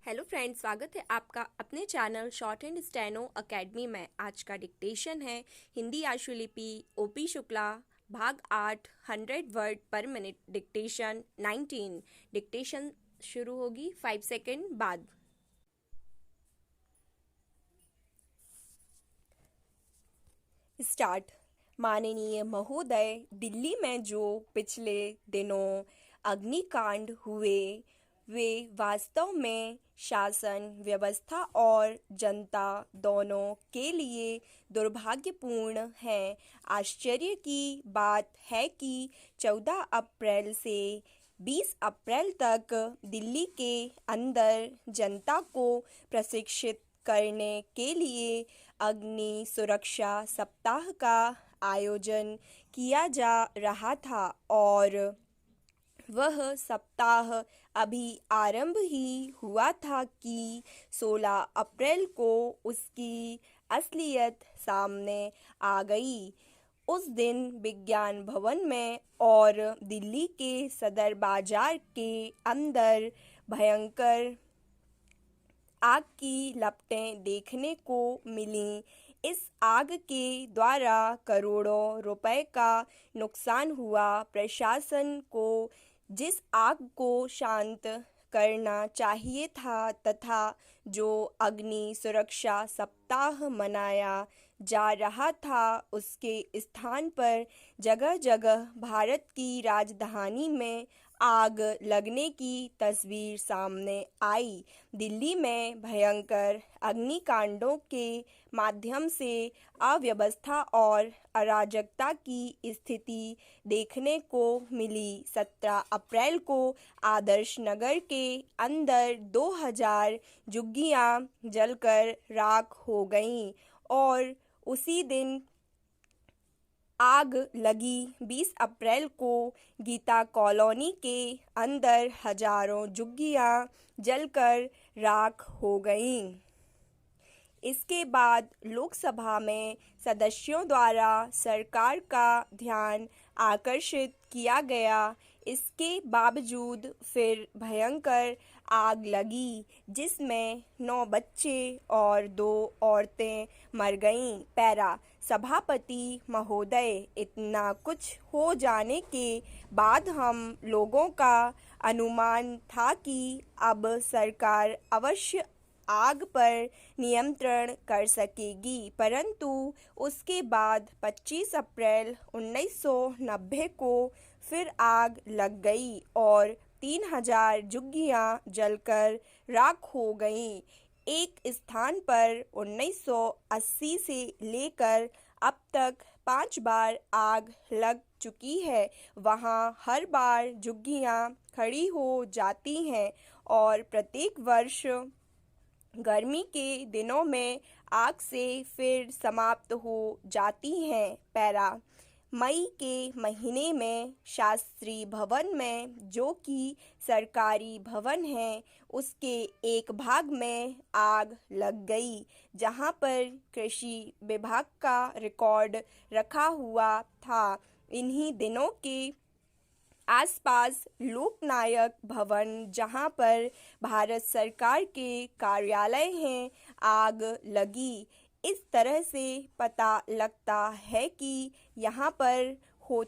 Hello friends, स्वागत है आपका अपने channel short and steno academy में। आज का डिक्टेशन है हिंदी आशुलिपि ओपी शुक्ला भाग 8 100 वर्ड पर मिनट डिक्टेशन 19। डिक्टेशन शुरू होगी 5 सेकेंड बाद। स्टार्ट। माननीय महोदय, दिल्ली में जो पिछले दिनों अग्निकांड हुए वे वास्तव में शासन व्यवस्था और जनता दोनों के लिए दुर्भाग्यपूर्ण हैं। आश्चर्य की बात है कि 14 अप्रैल से 20 अप्रैल तक दिल्ली के अंदर जनता को प्रशिक्षित करने के लिए अग्नि सुरक्षा सप्ताह का आयोजन किया जा रहा था और वह सप्ताह अभी आरंभ ही हुआ था कि 16 अप्रैल को उसकी असलियत सामने आ गई। उस दिन विज्ञान भवन में और दिल्ली के सदर बाजार के अंदर भयंकर आग की लपटें देखने को मिलीं। इस आग के द्वारा करोड़ों रुपए का नुकसान हुआ। प्रशासन को जिस आग को शांत करना चाहिए था तथा जो अग्नि सुरक्षा सप्ताह मनाया जा रहा था उसके स्थान पर जगह जगह भारत की राजधानी में आग लगने की तस्वीर सामने आई। दिल्ली में भयंकर अग्निकांडों के माध्यम से अव्यवस्था और अराजकता की स्थिति देखने को मिली। 17 अप्रैल को आदर्श नगर के अंदर 2000 झुग्गियां जलकर राख हो गईं और उसी दिन आग लगी। 20 अप्रैल को गीता कॉलोनी के अंदर हजारों झुग्गियां जलकर राख हो गईं। इसके बाद लोकसभा में सदस्यों द्वारा सरकार का ध्यान आकर्षित किया गया। इसके बावजूद फिर भयंकर आग लगी जिसमें 9 बच्चे और 2 औरतें मर गईं। पैरा। सभापति महोदय, इतना कुछ हो जाने के बाद हम लोगों का अनुमान था कि अब सरकार अवश्य आग पर नियंत्रण कर सकेगी, परंतु उसके बाद 25 अप्रैल 1990 को फिर आग लग गई और 3000 झुग्गियां जलकर राख हो गईं। एक स्थान पर 1980 से लेकर अब तक 5 बार आग लग चुकी है। वहां हर बार झुग्गियां खड़ी हो जाती हैं और प्रत्येक वर्ष गर्मी के दिनों में आग से फिर समाप्त हो जाती हैं। पैरा। मई के महीने में शास्त्री भवन में, जो कि सरकारी भवन है, उसके एक भाग में आग लग गई जहां पर कृषि विभाग का रिकॉर्ड रखा हुआ था। इन्हीं दिनों के आसपास लोकनायक भवन, जहां पर भारत सरकार के कार्यालय हैं, आग लगी। इस तरह से पता लगता है कि यहाँ पर हो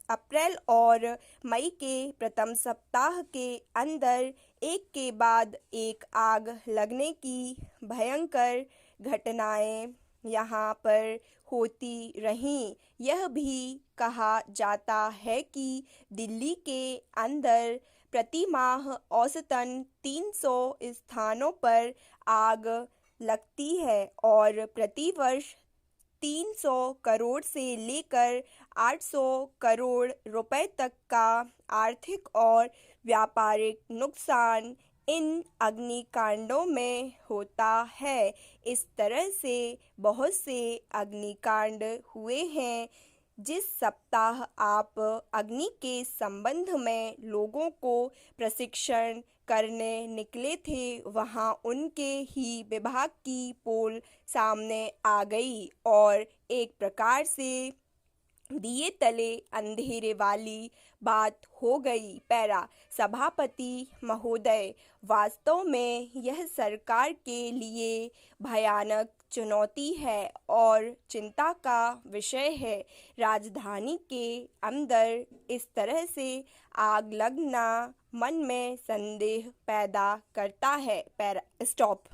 अप्रैल और मई के प्रथम सप्ताह के अंदर एक के बाद एक आग लगने की भयंकर घटनाएं यहाँ पर होती रहीं। यह भी कहा जाता है कि दिल्ली के अंदर प्रति माह औसतन 300 स्थानों पर आग लगती है और प्रतिवर्ष 300 करोड़ से लेकर 800 करोड़ रुपए तक का आर्थिक और व्यापारिक नुकसान इन अग्निकांडों में होता है। इस तरह से बहुत से अग्निकांड हुए हैं। जिस सप्ताह आप अग्नि के संबंध में लोगों को प्रशिक्षण करने निकले थे, वहां उनके ही विभाग की पोल सामने आ गई और एक प्रकार से दिए तले अंधेरे वाली बात हो गई। पैरा। सभापति महोदय, वास्तव में यह सरकार के लिए भयानक चुनौती है और चिंता का विषय है। राजधानी के अंदर इस तरह से आग लगना मन में संदेह पैदा करता है। पैरा। स्टॉप।